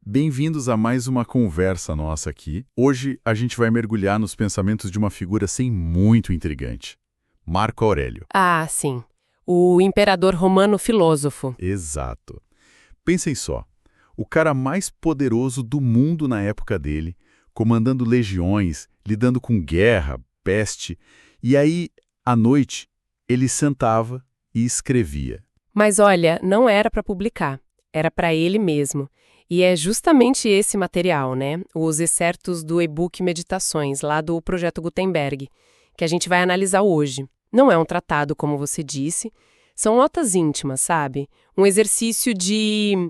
Bem-vindos a mais uma conversa nossa aqui. Hoje a gente vai mergulhar nos pensamentos de uma figura assim muito intrigante, Marco Aurélio. Ah, sim. O imperador romano filósofo. Exato. Pensem só, o cara mais poderoso do mundo na época dele, comandando legiões, lidando com guerra, peste, e aí, à noite, ele sentava e escrevia. Mas olha, não era para publicar. Era para ele mesmo. E é justamente esse material, né? Os excertos do e-book Meditações, lá do Projeto Gutenberg, que a gente vai analisar hoje. Não é um tratado, como você disse. São notas íntimas, sabe? Um exercício de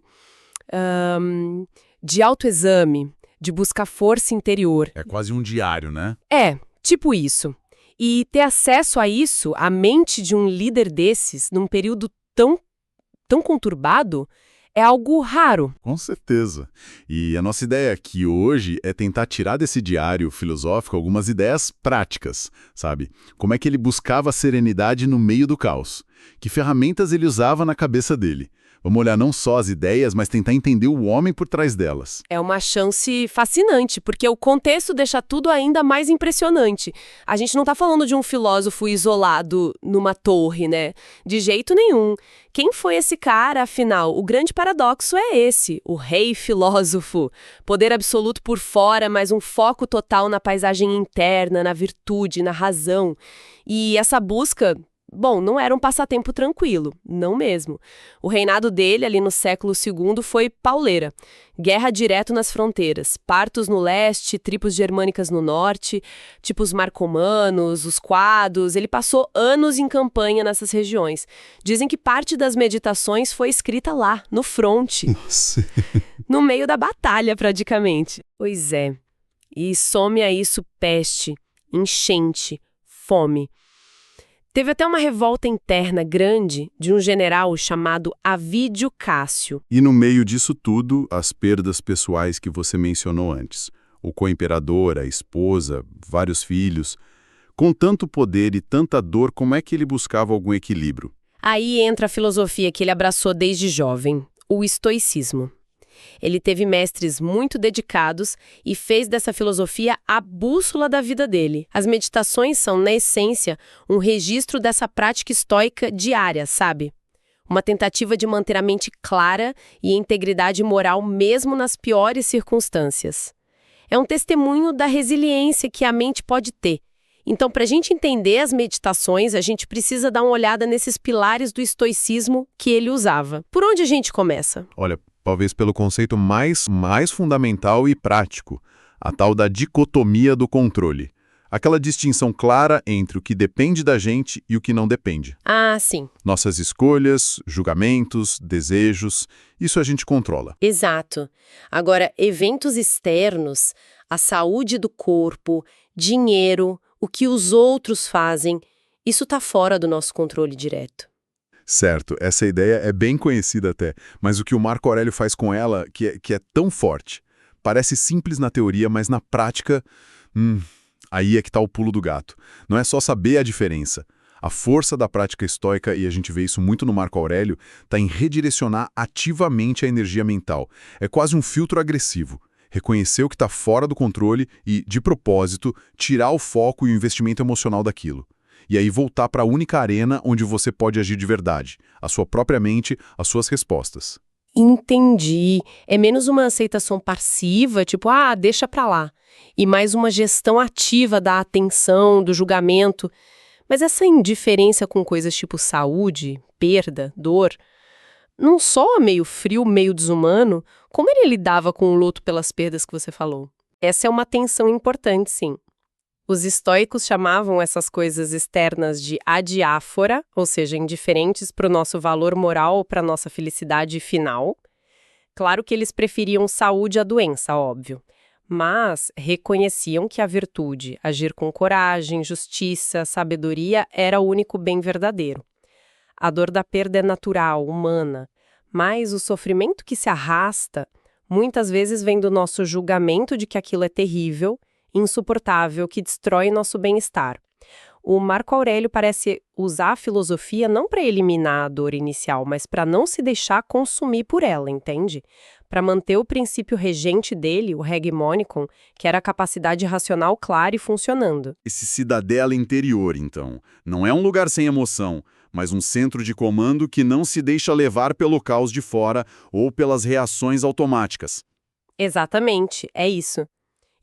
autoexame, de buscar força interior. É quase um diário, né? É, tipo isso. E ter acesso a isso, a mente de um líder desses, num período tão conturbado, é algo raro. Com certeza. E a nossa ideia aqui hoje é tentar tirar desse diário filosófico algumas ideias práticas, sabe? Como é que ele buscava a serenidade no meio do caos? Que ferramentas ele usava na cabeça dele? Vamos olhar não só as ideias, mas tentar entender o homem por trás delas. É uma chance fascinante, porque o contexto deixa tudo ainda mais impressionante. A gente não está falando de um filósofo isolado numa torre, né? De jeito nenhum. Quem foi esse cara, afinal? O grande paradoxo é esse, o rei filósofo. Poder absoluto por fora, mas um foco total na paisagem interna, na virtude, na razão. E essa busca... Bom, não era um passatempo tranquilo, não mesmo. O reinado dele, ali no século II, foi pauleira. Guerra direto nas fronteiras, partos no leste, tribos germânicas no norte, tipo os marcomanos, os quados. Ele passou anos em campanha nessas regiões. Dizem que parte das meditações foi escrita lá, no fronte. Nossa. No meio da batalha, praticamente. Pois é. E some a isso peste, enchente, fome. Teve até uma revolta interna grande de um general chamado Avídio Cássio. E no meio disso tudo, as perdas pessoais que você mencionou antes. O co-imperador, a esposa, vários filhos. Com tanto poder e tanta dor, como é que ele buscava algum equilíbrio? Aí entra a filosofia que ele abraçou desde jovem, o estoicismo. Ele teve mestres muito dedicados e fez dessa filosofia a bússola da vida dele. As meditações são, na essência, um registro dessa prática estoica diária, sabe? Uma tentativa de manter a mente clara e a integridade moral mesmo nas piores circunstâncias. É um testemunho da resiliência que a mente pode ter. Então, para a gente entender as meditações, a gente precisa dar uma olhada nesses pilares do estoicismo que ele usava. Por onde a gente começa? Olha, talvez pelo conceito mais fundamental e prático, a tal da dicotomia do controle. Aquela distinção clara entre o que depende da gente e o que não depende. Ah, sim. Nossas escolhas, julgamentos, desejos, isso a gente controla. Exato. Agora, eventos externos, a saúde do corpo, dinheiro, o que os outros fazem, isso está fora do nosso controle direto. Certo, essa ideia é bem conhecida até, mas o que o Marco Aurélio faz com ela, que é tão forte, parece simples na teoria, mas na prática, aí é que está o pulo do gato. Não é só saber a diferença. A força da prática estoica, e a gente vê isso muito no Marco Aurélio, está em redirecionar ativamente a energia mental. É quase um filtro agressivo. Reconhecer o que está fora do controle e, de propósito, tirar o foco e o investimento emocional daquilo. E aí voltar para a única arena onde você pode agir de verdade, a sua própria mente, as suas respostas. Entendi. É menos uma aceitação passiva, tipo, deixa pra lá. E mais uma gestão ativa da atenção, do julgamento. Mas essa indiferença com coisas tipo saúde, perda, dor, não soa meio frio, meio desumano? Como ele lidava com o luto pelas perdas que você falou? Essa é uma tensão importante, sim. Os estoicos chamavam essas coisas externas de adiáfora, ou seja, indiferentes para o nosso valor moral ou para a nossa felicidade final. Claro que eles preferiam saúde à doença, óbvio. Mas reconheciam que a virtude, agir com coragem, justiça, sabedoria, era o único bem verdadeiro. A dor da perda é natural, humana, mas o sofrimento que se arrasta muitas vezes vem do nosso julgamento de que aquilo é terrível, insuportável, que destrói nosso bem-estar. O Marco Aurélio parece usar a filosofia não para eliminar a dor inicial, mas para não se deixar consumir por ela, entende? para manter o princípio regente dele, o hegemonicon, que era a capacidade racional clara e funcionando. Esse cidadela interior, então, não é um lugar sem emoção, mas um centro de comando que não se deixa levar pelo caos de fora ou pelas reações automáticas. Exatamente, é isso.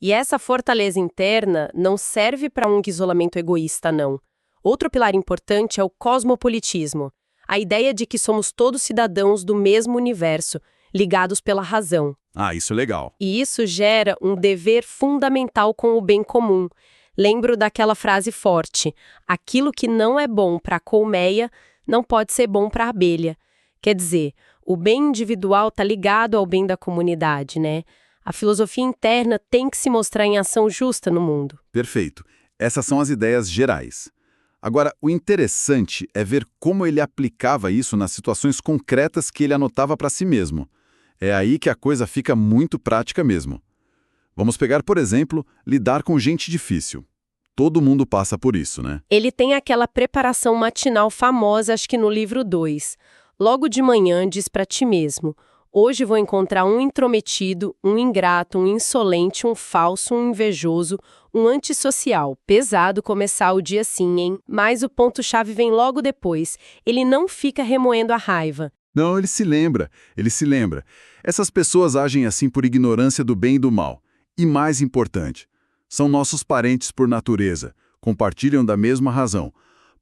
E essa fortaleza interna não serve para um isolamento egoísta, não. Outro pilar importante é o cosmopolitismo, a ideia de que somos todos cidadãos do mesmo universo, ligados pela razão. Ah, isso é legal. E isso gera um dever fundamental com o bem comum. Lembro daquela frase forte: aquilo que não é bom para a colmeia não pode ser bom para a abelha. Quer dizer, o bem individual está ligado ao bem da comunidade, né? A filosofia interna tem que se mostrar em ação justa no mundo. Perfeito. Essas são as ideias gerais. Agora, o interessante é ver como ele aplicava isso nas situações concretas que ele anotava para si mesmo. É aí que a coisa fica muito prática mesmo. Vamos pegar, por exemplo, lidar com gente difícil. Todo mundo passa por isso, né? Ele tem aquela preparação matinal famosa, acho que no livro 2. Logo de manhã diz para ti mesmo: hoje vou encontrar um intrometido, um ingrato, um insolente, um falso, um invejoso, um antissocial. Pesado começar o dia assim, hein? Mas o ponto-chave vem logo depois. Ele não fica remoendo a raiva. Não, ele se lembra. Essas pessoas agem assim por ignorância do bem e do mal. E mais importante, são nossos parentes por natureza, compartilham da mesma razão.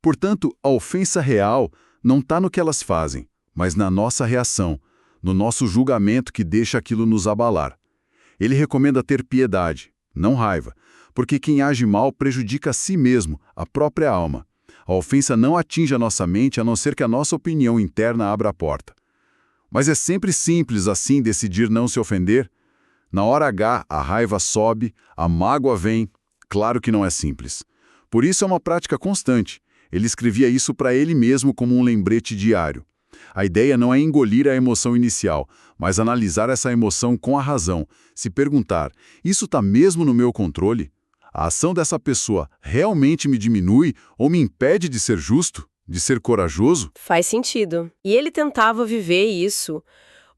Portanto, a ofensa real não está no que elas fazem, mas na nossa reação, no nosso julgamento que deixa aquilo nos abalar. Ele recomenda ter piedade, não raiva, porque quem age mal prejudica a si mesmo, a própria alma. A ofensa não atinge a nossa mente a não ser que a nossa opinião interna abra a porta. Mas é sempre simples assim decidir não se ofender? Na hora H, a raiva sobe, a mágoa vem. Claro que não é simples. Por isso é uma prática constante. Ele escrevia isso para ele mesmo como um lembrete diário. A ideia não é engolir a emoção inicial, mas analisar essa emoção com a razão. Se perguntar, isso está mesmo no meu controle? A ação dessa pessoa realmente me diminui ou me impede de ser justo, de ser corajoso? Faz sentido. E ele tentava viver isso.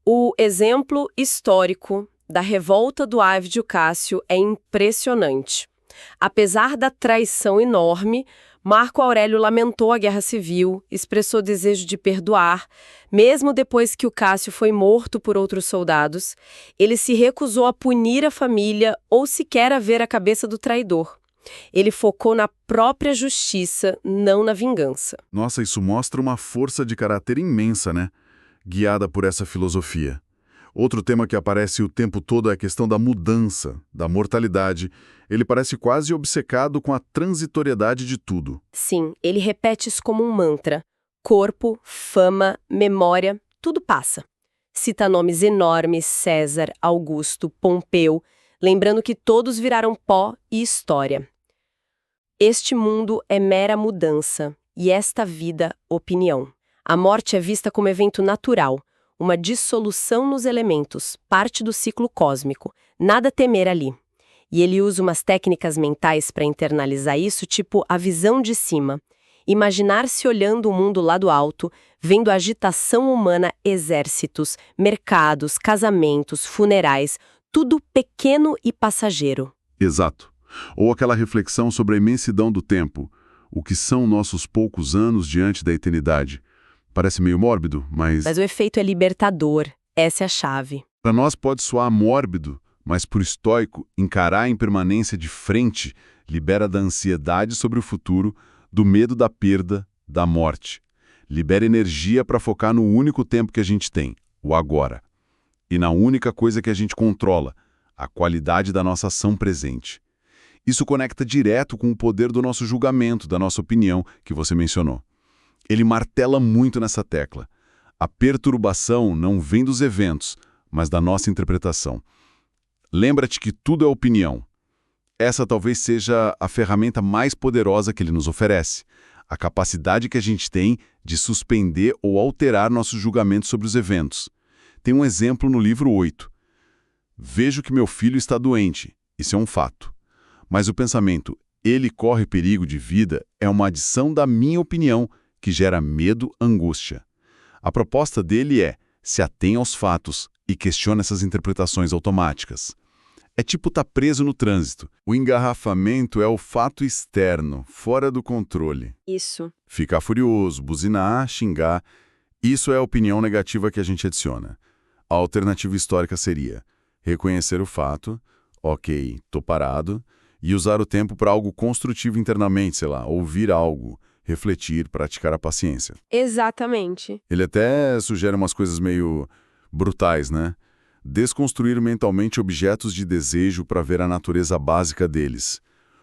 O exemplo histórico da revolta do Ávidio Cássio é impressionante. Apesar da traição enorme, Marco Aurélio lamentou a guerra civil, expressou desejo de perdoar. Mesmo depois que o Cássio foi morto por outros soldados, ele se recusou a punir a família ou sequer a ver a cabeça do traidor. Ele focou na própria justiça, não na vingança. Nossa, isso mostra uma força de caráter imensa, né? Guiada por essa filosofia. Outro tema que aparece o tempo todo é a questão da mudança, da mortalidade. Ele parece quase obcecado com a transitoriedade de tudo. Sim, ele repete isso como um mantra. Corpo, fama, memória, tudo passa. Cita nomes enormes: César, Augusto, Pompeu, lembrando que todos viraram pó e história. Este mundo é mera mudança, e esta vida, opinião. A morte é vista como evento natural, uma dissolução nos elementos, parte do ciclo cósmico. Nada a temer ali. E ele usa umas técnicas mentais para internalizar isso, tipo a visão de cima. Imaginar-se olhando o mundo lá do alto, vendo a agitação humana, exércitos, mercados, casamentos, funerais, tudo pequeno e passageiro. Exato. Ou aquela reflexão sobre a imensidão do tempo. O que são nossos poucos anos diante da eternidade? Parece meio mórbido, mas o efeito é libertador. Essa é a chave. para nós pode soar mórbido, mas para o estoico, encarar a impermanência de frente libera da ansiedade sobre o futuro, do medo da perda, da morte. Libera energia para focar no único tempo que a gente tem, o agora. E na única coisa que a gente controla, a qualidade da nossa ação presente. Isso conecta direto com o poder do nosso julgamento, da nossa opinião, que você mencionou. Ele martela muito nessa tecla. A perturbação não vem dos eventos, mas da nossa interpretação. Lembra-te que tudo é opinião. Essa talvez seja a ferramenta mais poderosa que ele nos oferece. A capacidade que a gente tem de suspender ou alterar nosso julgamento sobre os eventos. Tem um exemplo no livro 8. Vejo que meu filho está doente. Isso é um fato. Mas o pensamento, ele corre perigo de vida, é uma adição da minha opinião, que gera medo, angústia. A proposta dele é: se atenha aos fatos, e questiona essas interpretações automáticas. É tipo estar preso no trânsito. O engarrafamento é o fato externo, fora do controle. Isso. Ficar furioso, buzinar, xingar, isso é a opinião negativa que a gente adiciona. A alternativa histórica seria reconhecer o fato, ok, tô parado, e usar o tempo para algo construtivo internamente, sei lá, ouvir algo, refletir, praticar a paciência. Exatamente. Ele até sugere umas coisas meio brutais, né? Desconstruir mentalmente objetos de desejo para ver a natureza básica deles.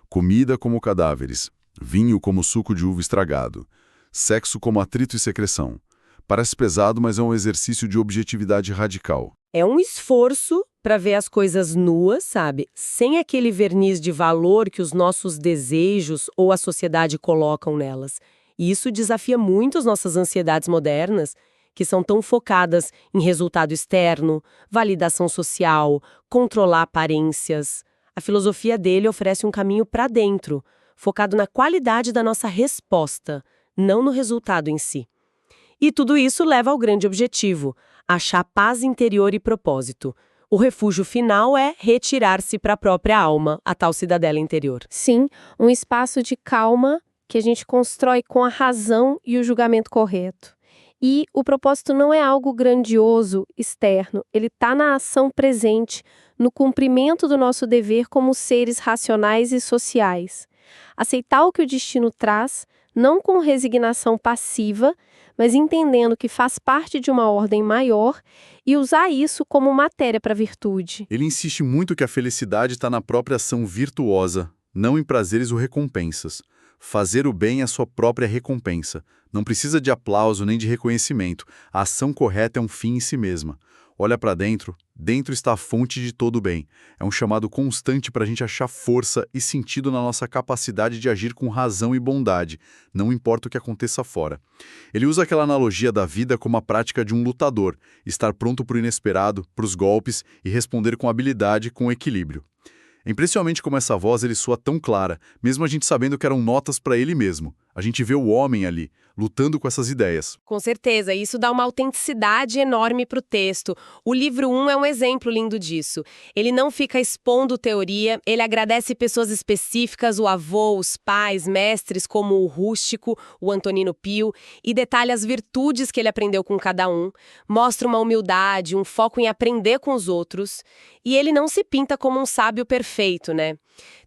Comida como cadáveres, vinho como suco de uva estragado, sexo como atrito e secreção. Parece pesado, mas é um exercício de objetividade radical. É um esforço para ver as coisas nuas, sabe? Sem aquele verniz de valor que os nossos desejos ou a sociedade colocam nelas. E isso desafia muito as nossas ansiedades modernas, que são tão focadas em resultado externo, validação social, controlar aparências. A filosofia dele oferece um caminho para dentro, focado na qualidade da nossa resposta, não no resultado em si. E tudo isso leva ao grande objetivo, achar paz interior e propósito. O refúgio final é retirar-se para a própria alma, a tal cidadela interior. Sim, um espaço de calma que a gente constrói com a razão e o julgamento correto. E o propósito não é algo grandioso, externo, ele está na ação presente, no cumprimento do nosso dever como seres racionais e sociais. Aceitar o que o destino traz, não com resignação passiva, mas entendendo que faz parte de uma ordem maior e usar isso como matéria para a virtude. Ele insiste muito que a felicidade está na própria ação virtuosa, não em prazeres ou recompensas. Fazer o bem é a sua própria recompensa. Não precisa de aplauso nem de reconhecimento. A ação correta é um fim em si mesma. Olha para dentro, dentro está a fonte de todo o bem. É um chamado constante para a gente achar força e sentido na nossa capacidade de agir com razão e bondade, não importa o que aconteça fora. Ele usa aquela analogia da vida como a prática de um lutador, estar pronto para o inesperado, para os golpes e responder com habilidade, com equilíbrio. É impressionante como essa voz ele soa tão clara, mesmo a gente sabendo que eram notas para ele mesmo. A gente vê o homem ali, lutando com essas ideias. Com certeza, isso dá uma autenticidade enorme para o texto. O livro 1 é um exemplo lindo disso. Ele não fica expondo teoria, ele agradece pessoas específicas, o avô, os pais, mestres como o Rústico, o Antonino Pio, e detalha as virtudes que ele aprendeu com cada um, mostra uma humildade, um foco em aprender com os outros, e ele não se pinta como um sábio perfeito, né?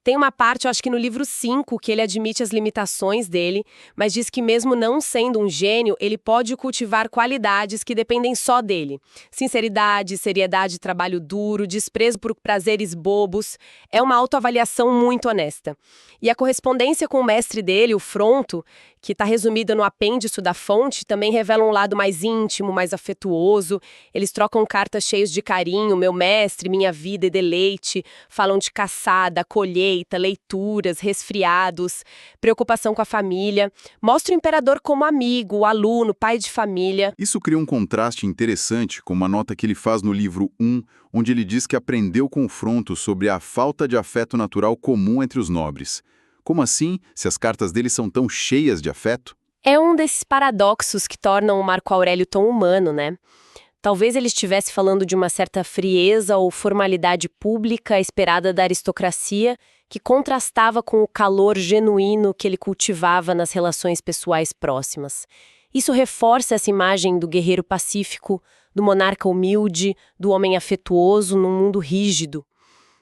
Tem uma parte, eu acho que no livro 5, que ele admite as limitações dele, mas diz que mesmo não sendo um gênio, ele pode cultivar qualidades que dependem só dele. Sinceridade, seriedade, trabalho duro, desprezo por prazeres bobos. É uma autoavaliação muito honesta. E a correspondência com o mestre dele, o Fronto, que está resumida no apêndice da fonte, também revela um lado mais íntimo, mais afetuoso. Eles trocam cartas cheias de carinho, meu mestre, minha vida e deleite. Falam de caçada, colheita, leituras, resfriados, preocupação com a família. Mostra o imperador como amigo, aluno, pai de família. Isso cria um contraste interessante com uma nota que ele faz no livro 1, onde ele diz que aprendeu com o Fronto sobre a falta de afeto natural comum entre os nobres. Como assim, se as cartas dele são tão cheias de afeto? É um desses paradoxos que tornam o Marco Aurélio tão humano, né? Talvez ele estivesse falando de uma certa frieza ou formalidade pública esperada da aristocracia, que contrastava com o calor genuíno que ele cultivava nas relações pessoais próximas. Isso reforça essa imagem do guerreiro pacífico, do monarca humilde, do homem afetuoso num mundo rígido.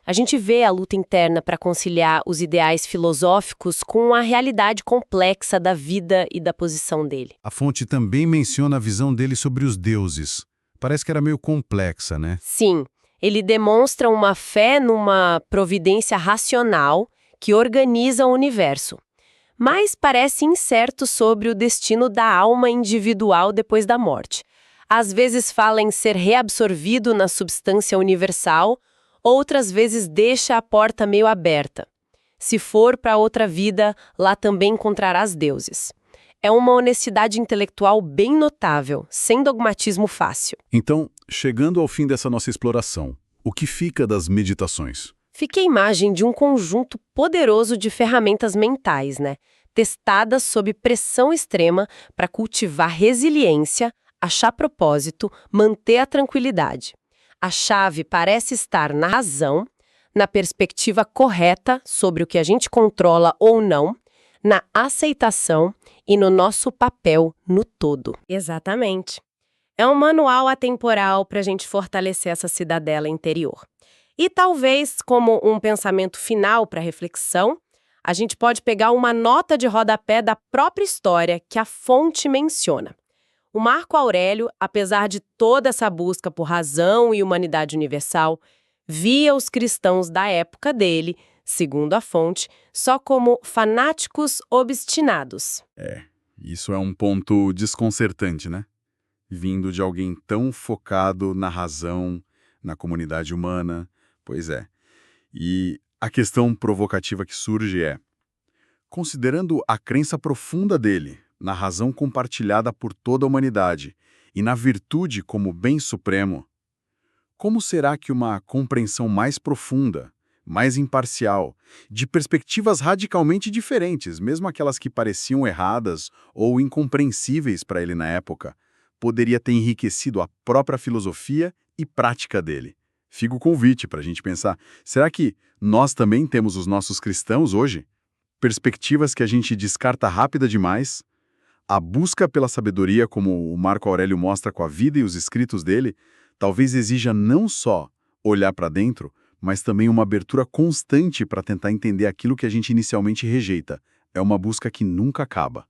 A gente vê a luta interna para conciliar os ideais filosóficos com a realidade complexa da vida e da posição dele. A fonte também menciona a visão dele sobre os deuses. Parece que era meio complexa, né? Sim, ele demonstra uma fé numa providência racional que organiza o universo, mas parece incerto sobre o destino da alma individual depois da morte. Às vezes fala em ser reabsorvido na substância universal, outras vezes deixa a porta meio aberta. Se for para outra vida, lá também encontrarás deuses. É uma honestidade intelectual bem notável, sem dogmatismo fácil. Então, chegando ao fim dessa nossa exploração, o que fica das meditações? Fica a imagem de um conjunto poderoso de ferramentas mentais, né? Testadas sob pressão extrema para cultivar resiliência, achar propósito, manter a tranquilidade. A chave parece estar na razão, na perspectiva correta sobre o que a gente controla ou não, na aceitação e no nosso papel no todo. Exatamente. É um manual atemporal para a gente fortalecer essa cidadela interior. E talvez, como um pensamento final para reflexão, a gente pode pegar uma nota de rodapé da própria história que a fonte menciona. O Marco Aurélio, apesar de toda essa busca por razão e humanidade universal, via os cristãos da época dele, segundo a fonte, só como fanáticos obstinados. Isso é um ponto desconcertante, né? Vindo de alguém tão focado na razão, na comunidade humana. Pois é. E a questão provocativa que surge é: considerando a crença profunda dele, na razão compartilhada por toda a humanidade e na virtude como bem supremo, como será que uma compreensão mais profunda, mais imparcial, de perspectivas radicalmente diferentes, mesmo aquelas que pareciam erradas ou incompreensíveis para ele na época, poderia ter enriquecido a própria filosofia e prática dele? Fica o convite para a gente pensar, será que nós também temos os nossos cristãos hoje? Perspectivas que a gente descarta rápida demais? A busca pela sabedoria, como o Marco Aurélio mostra com a vida e os escritos dele, talvez exija não só olhar para dentro, mas também uma abertura constante para tentar entender aquilo que a gente inicialmente rejeita. É uma busca que nunca acaba.